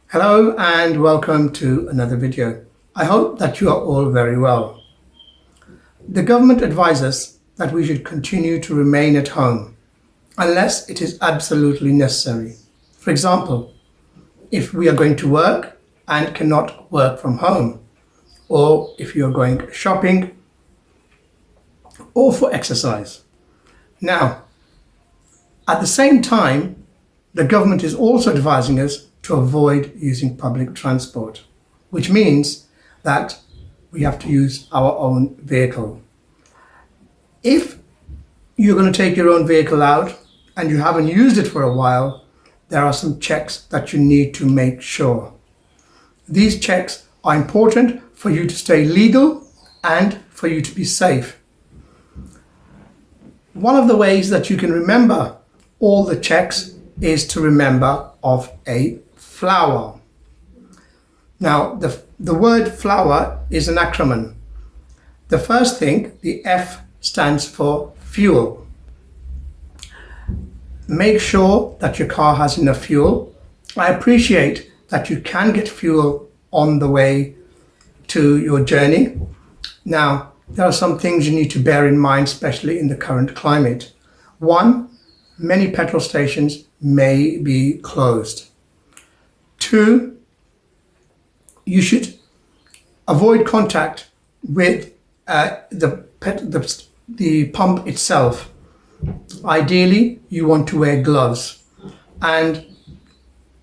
Hello and welcome to another video. I hope that you are all very well. The government advises that we should continue to remain at home unless it is absolutely necessary. For example, if we are going to work and cannot work from home, or if you are going shopping or for exercise. Now, at the same time, the government is also advising us to avoid using public transport, which means that we have to use our own vehicle. If you're going to take your own vehicle out and you haven't used it for a while, there are some checks that you need to make sure. These checks are important for you to stay legal and for you to be safe. One of the ways that you can remember all the checks is to remember of a flower. Now, the word flower is an acronym. The first thing, the F, stands for fuel. Make sure that your car has enough fuel. I appreciate that you can get fuel on the way to your journey. Now, there are some things you need to bear in mind, especially in the current climate. One, many petrol stations may be closed. Two, you should avoid contact with the pump itself. Ideally, you want to wear gloves, and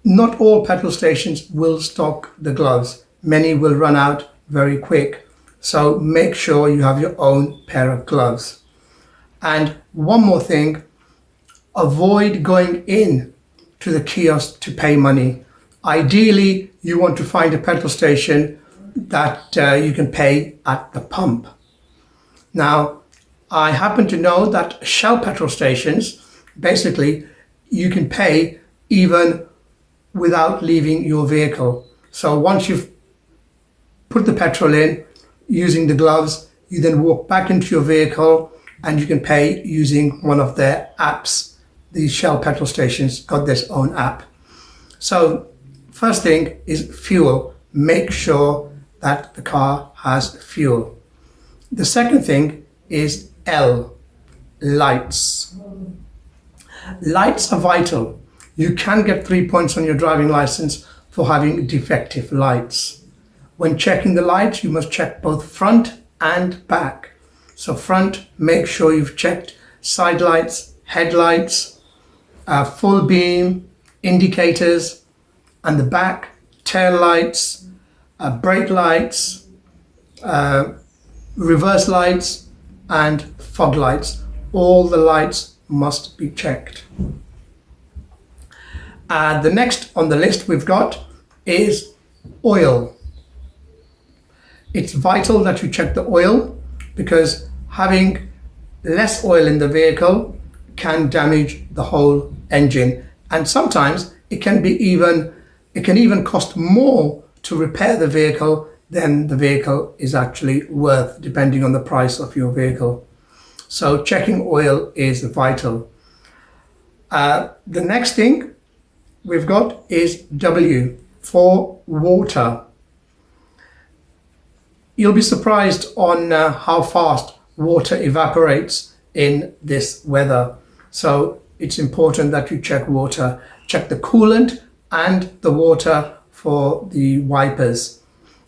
not all petrol stations will stock the gloves. Many will run out very quick, so make sure you have your own pair of gloves. And one more thing, avoid going in to the kiosk to pay money. Ideally, you want to find a petrol station that you can pay at the pump. Now, I happen to know that Shell petrol stations, basically, you can pay even without leaving your vehicle. So once you've put the petrol in, using the gloves, you then walk back into your vehicle and you can pay using one of their apps. The Shell petrol stations got their own app. So first thing is fuel. Make sure that the car has fuel. The second thing is L, lights. Lights are vital. You can get 3 points on your driving license for having defective lights. When checking the lights, you must check both front and back. So front, make sure you've checked side lights, headlights, full beam, indicators, and the back, tail lights, brake lights, reverse lights, and fog lights. All the lights must be checked. The next on the list we've got is oil. It's vital that you check the oil because having less oil in the vehicle can damage the whole engine, and sometimes it can even cost more to repair the vehicle than the vehicle is actually worth, depending on the price of your vehicle. So checking oil is vital. The next thing we've got is W, for water. You'll be surprised on how fast water evaporates in this weather. So it's important that you check water. Check the coolant and the water for the wipers.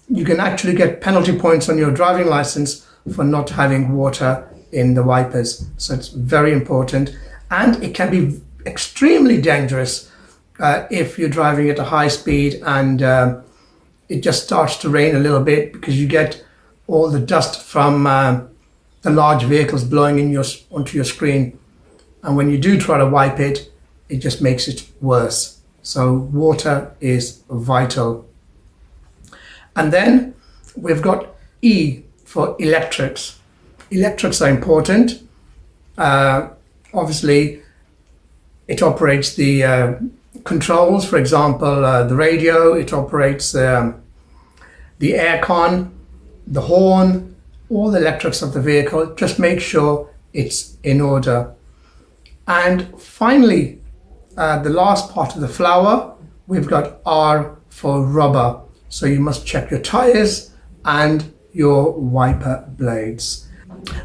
You can actually get penalty points on your driving license for not having water in the wipers. So it's very important, and it can be extremely dangerous if you're driving at a high speed and it just starts to rain a little bit, because you get all the dust from the large vehicles blowing in onto your screen, and when you do try to wipe it, it just makes it worse. So water is vital. And then we've got E for electrics. Electrics are important. Obviously, it operates the controls, for example, the radio, it operates the aircon, the horn, all the electrics of the vehicle. Just make sure it's in order. And finally, the last part of the flower, we've got R for rubber. So you must check your tires and your wiper blades.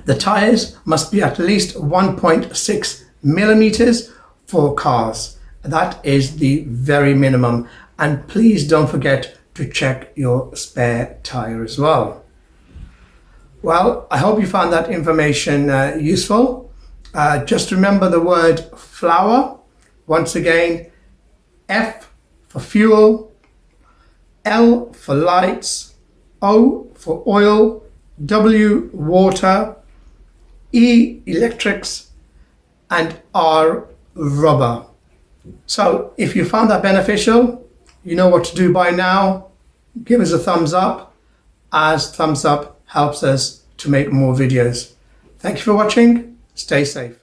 The tires must be at least 1.6 millimeters for cars. That is the very minimum. And please don't forget to check your spare tire as well. Well, I hope you found that information useful. Just remember the word flower. Once again, F for fuel, L for lights, O for oil, W water, E electrics, and R rubber. So if you found that beneficial, you know what to do by now. Give us a thumbs up, as thumbs up helps us to make more videos. Thank you for watching. Stay safe.